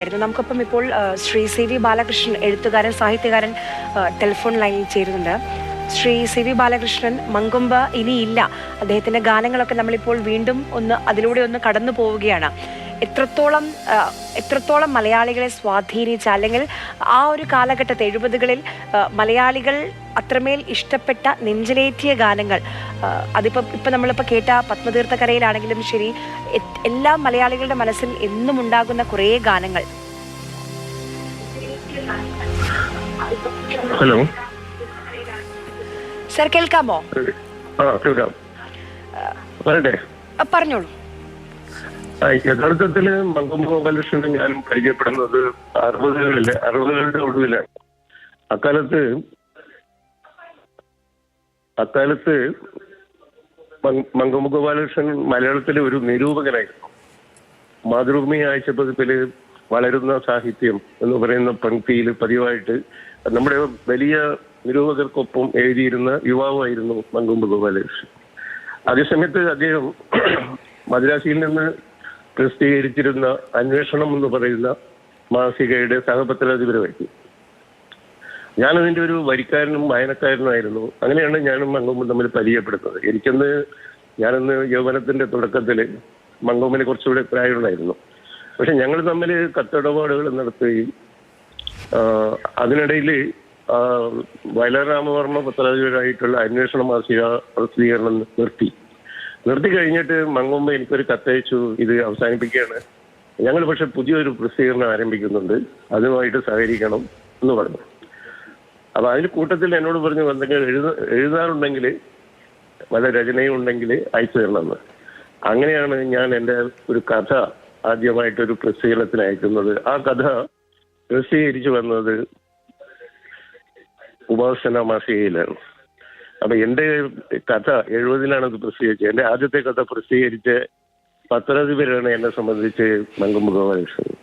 നമുക്കൊപ്പം ഇപ്പോൾ Shri C V Balakrishnan എഴുത്തുകാരൻ സാഹിത്യകാരൻ ടെലിഫോൺ ലൈനിൽ ചേരുന്നുണ്ട്. ശ്രീ സി വി ബാലകൃഷ്ണൻ മങ്കൊമ്പ് ഇനിയില്ല, അദ്ദേഹത്തിന്റെ ഗാനങ്ങളൊക്കെ നമ്മളിപ്പോൾ വീണ്ടും അതിലൂടെ കടന്നു പോവുകയാണ്. എത്രത്തോളം മലയാളികളെ സ്വാധീനിച്ച, അല്ലെങ്കിൽ ആ ഒരു കാലഘട്ടത്തെ 70കളിൽ മലയാളികൾ അത്രമേൽ ഇഷ്ടപ്പെട്ട നെഞ്ചിലേറ്റിയ ഗാനങ്ങൾ, ഇപ്പം നമ്മളിപ്പോൾ കേട്ട പത്മതീർത്ഥക്കരയിലാണെങ്കിലും ശരി, എല്ലാ മലയാളികളുടെ മനസ്സിൽ എന്നും ഉണ്ടാകുന്ന കുറേ ഗാനങ്ങൾ. ഹലോ സർ, കേൾക്കാമോ? കേൾക്കാം, പറയട്ടെ. പറഞ്ഞോളൂ. യഥാർത്ഥത്തില് മങ്കൊമ്പ് ഗോപാലകൃഷ്ണനെ ഞാൻ പരിചയപ്പെടുന്നത് 60കളുടെ ഒടുവിലാണ്. അക്കാലത്ത് മങ്കൊമ്പ് ഗോപാലകൃഷ്ണൻ മലയാളത്തിലെ ഒരു നിരൂപകനായിരുന്നു. മാതൃഭൂമി ആഴ്ചപ്പതിപ്പില് വളരുന്ന സാഹിത്യം എന്ന് പറയുന്ന പങ്ക്തിയിൽ പതിവായിട്ട് നമ്മുടെ വലിയ നിരൂപകർക്കൊപ്പം എഴുതിയിരുന്ന യുവാവായിരുന്നു മങ്കൊമ്പ് ഗോപാലകൃഷ്ണൻ. അതേസമയത്ത് അദ്ദേഹം മദ്രാസിയിൽ നിന്ന് പ്രസിദ്ധീകരിച്ചിരുന്ന അന്വേഷണം എന്ന് പറയുന്ന മാസികയുടെ സഹപത്രാധിപരുമായിരുന്നു. ഞാനതിൻ്റെ ഒരു വരിക്കാരനും വായനക്കാരനുമായിരുന്നു. അങ്ങനെയാണ് ഞാനും മങ്കൊമ്പും തമ്മിൽ പരിചയപ്പെടുന്നത്. ഞാനന്ന് യൗവനത്തിന്റെ തുടക്കത്തിൽ മങ്കൊമ്പിനെ കുറച്ചുകൂടെ പ്രായമുണ്ടായിരുന്നു. പക്ഷെ ഞങ്ങൾ തമ്മിൽ കത്തിടപാടുകൾ നടത്തുകയും അതിനിടയിൽ വയലാർ രാമവർമ്മ പത്രാധിപരായിട്ടുള്ള അന്വേഷണ മാസിക പ്രസിദ്ധീകരണം നിർത്തി കഴിഞ്ഞിട്ട് മങ്കൊമ്പ് എനിക്കൊരു കത്തയച്ചു, ഇത് അവസാനിപ്പിക്കുകയാണ്, ഞങ്ങൾ പക്ഷെ പുതിയൊരു പ്രസിദ്ധീകരണം ആരംഭിക്കുന്നുണ്ട്, അതുമായിട്ട് സഹകരിക്കണം എന്ന് പറഞ്ഞു. അപ്പൊ അതിന് കൂട്ടത്തിൽ എന്നോട് പറഞ്ഞു, എന്തെങ്കിലും എഴുതാറുണ്ടെങ്കിൽ വല്ല രചനയും ഉണ്ടെങ്കിൽ അയച്ചു തരണമെന്ന്. അങ്ങനെയാണ് ഞാൻ എൻ്റെ ഒരു കഥ ആദ്യമായിട്ടൊരു പ്രസിദ്ധീകരണത്തിന് അയക്കുന്നത്. ആ കഥ പ്രസിദ്ധീകരിച്ചു വന്നത് ഉപാസന മാസികയിലാണ്. അപ്പൊ എൻ്റെ കഥ 70ലാണ് അത് പ്രസിദ്ധീകരിച്ചത്. എൻ്റെ ആദ്യത്തെ കഥ പ്രസിദ്ധീകരിച്ച പത്രാധിപരാണ് എന്നെ സംബന്ധിച്ച് മങ്കൊമ്പ് ഗോപാലകൃഷ്ണൻ.